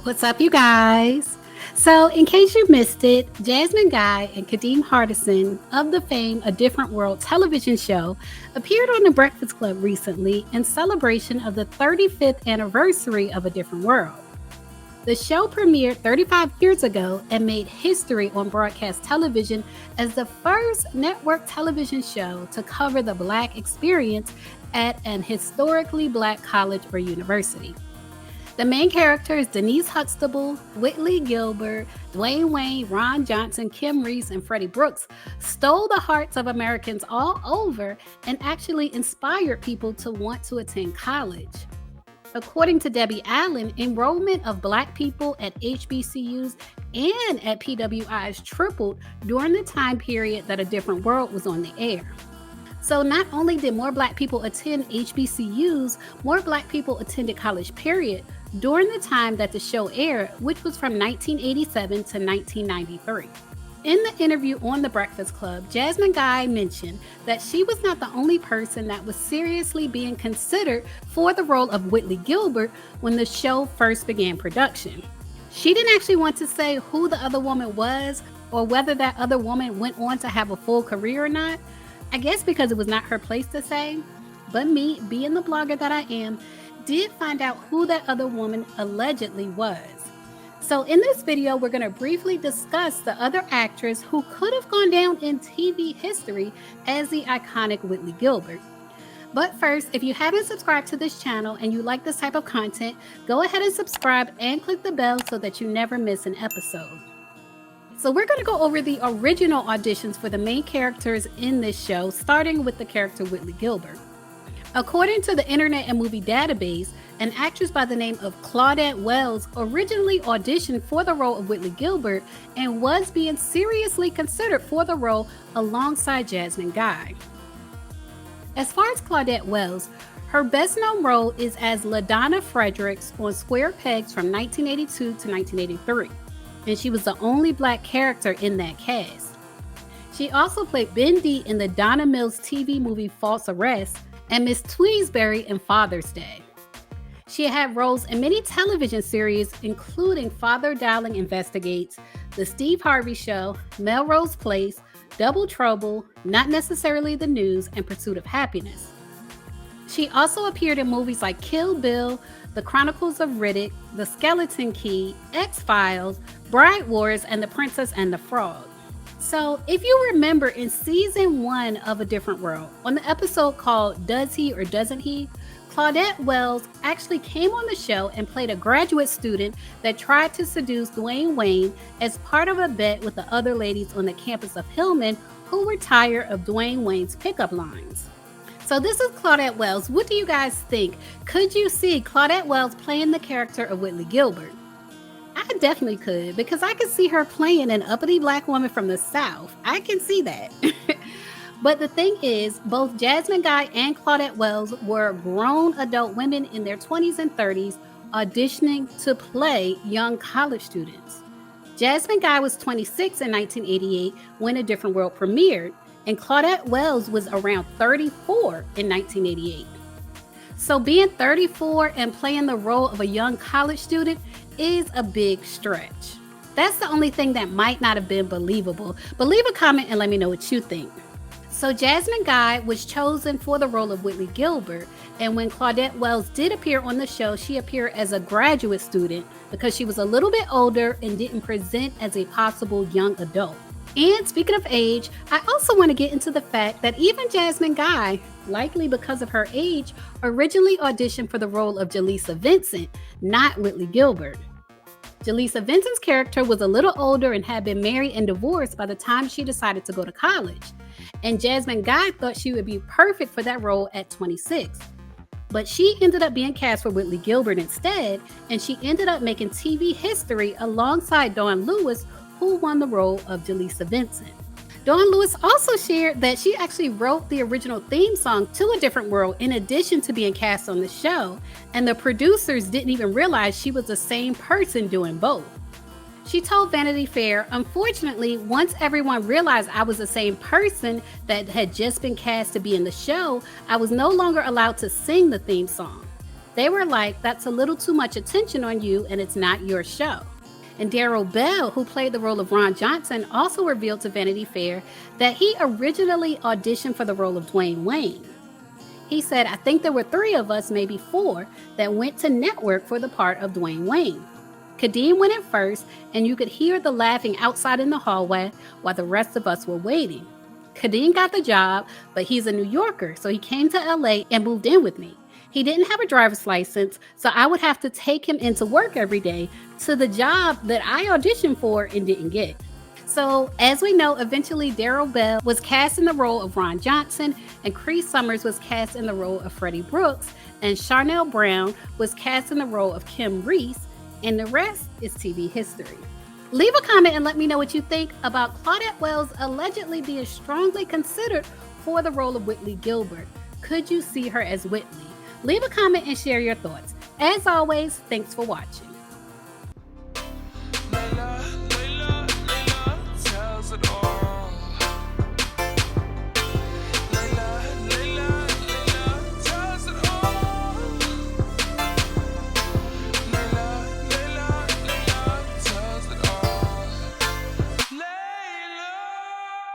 What's up, you guys? So, in case you missed it, Jasmine Guy and Kadeem Hardison of the fame A Different World television show appeared on The Breakfast Club recently in celebration of the 35th anniversary of A Different World. The show premiered 35 years ago and made history on broadcast television as the first network television show to cover the Black experience at an historically Black college or university. The main characters, Denise Huxtable, Whitley Gilbert, Dwayne Wayne, Ron Johnson, Kim Reese, and Freddie Brooks, stole the hearts of Americans all over and actually inspired people to want to attend college. According to Debbie Allen, enrollment of Black people at HBCUs and at PWIs tripled during the time period that A Different World was on the air. So not only did more Black people attend HBCUs, more Black people attended college, period, during the time that the show aired, which was from 1987 to 1993. In the interview on The Breakfast Club, Jasmine Guy mentioned that she was not the only person that was seriously being considered for the role of Whitley Gilbert when the show first began production. She didn't actually want to say who the other woman was or whether that other woman went on to have a full career or not. I guess because it was not her place to say, but me, being the blogger that I am, did find out who that other woman allegedly was. So in this video, we're going to briefly discuss the other actress who could have gone down in TV history as the iconic Whitley Gilbert. But first, if you haven't subscribed to this channel and you like this type of content, go ahead and subscribe and click the bell so that you never miss an episode. So we're going to go over the original auditions for the main characters in this show, starting with the character Whitley Gilbert. According to the Internet and Movie Database, an actress by the name of Claudette Wells originally auditioned for the role of Whitley Gilbert and was being seriously considered for the role alongside Jasmine Guy. As far as Claudette Wells, her best-known role is as LaDonna Fredericks on Square Pegs from 1982 to 1983, and she was the only Black character in that cast. She also played Ben D in the Donna Mills TV movie False Arrest and Miss Tweesbury in Father's Day. She had roles in many television series, including Father Dowling Investigates, The Steve Harvey Show, Melrose Place, Double Trouble, Not Necessarily the News, and Pursuit of Happiness. She also appeared in movies like Kill Bill, The Chronicles of Riddick, The Skeleton Key, X-Files, Bride Wars, and The Princess and the Frog. So, if you remember in season 1 of A Different World, on the episode called Does He or Doesn't He?, Claudette Wells actually came on the show and played a graduate student that tried to seduce Dwayne Wayne as part of a bet with the other ladies on the campus of Hillman who were tired of Dwayne Wayne's pickup lines. So this is Claudette Wells. What do you guys think? Could you see Claudette Wells playing the character of Whitley Gilbert? I definitely could, because I could see her playing an uppity Black woman from the South. I can see that. But the thing is, both Jasmine Guy and Claudette Wells were grown adult women in their 20s and 30s auditioning to play young college students. Jasmine Guy was 26 in 1988 when A Different World premiered, and Claudette Wells was around 34 in 1988. So being 34 and playing the role of a young college student is a big stretch. That's the only thing that might not have been believable. But leave a comment and let me know what you think. So Jasmine Guy was chosen for the role of Whitley Gilbert, and when Claudette Wells did appear on the show, she appeared as a graduate student because she was a little bit older and didn't present as a possible young adult. And speaking of age, I also want to get into the fact that even Jasmine Guy, likely because of her age, originally auditioned for the role of Jaleesa Vincent, not Whitley Gilbert. Jaleesa Vincent's character was a little older and had been married and divorced by the time she decided to go to college. And Jasmine Guy thought she would be perfect for that role at 26. But she ended up being cast for Whitley Gilbert instead, and she ended up making TV history alongside Dawn Lewis, who won the role of Jaleesa Vincent. Dawn Lewis also shared that she actually wrote the original theme song to A Different World in addition to being cast on the show, and the producers didn't even realize she was the same person doing both. She told Vanity Fair, "Unfortunately, once everyone realized I was the same person that had just been cast to be in the show, I was no longer allowed to sing the theme song. They were like, that's a little too much attention on you and it's not your show. And Daryl Bell, who played the role of Ron Johnson, also revealed to Vanity Fair that he originally auditioned for the role of Dwayne Wayne. He said, I think there were 3 of us, maybe 4, that went to network for the part of Dwayne Wayne. Kadeem went in first, and you could hear the laughing outside in the hallway while the rest of us were waiting. Kadeem got the job, but he's a New Yorker, so he came to LA and moved in with me. He didn't have a driver's license, so I would have to take him into work every day to the job that I auditioned for and didn't get. So, as we know, eventually Daryl Bell was cast in the role of Ron Johnson, and Cree Summers was cast in the role of Freddie Brooks, and Charnel Brown was cast in the role of Kim Reese, and the rest is TV history. Leave a comment and let me know what you think about Claudette Wells allegedly being strongly considered for the role of Whitley Gilbert. Could you see her as Whitley? Leave a comment and share your thoughts. As always, thanks for watching.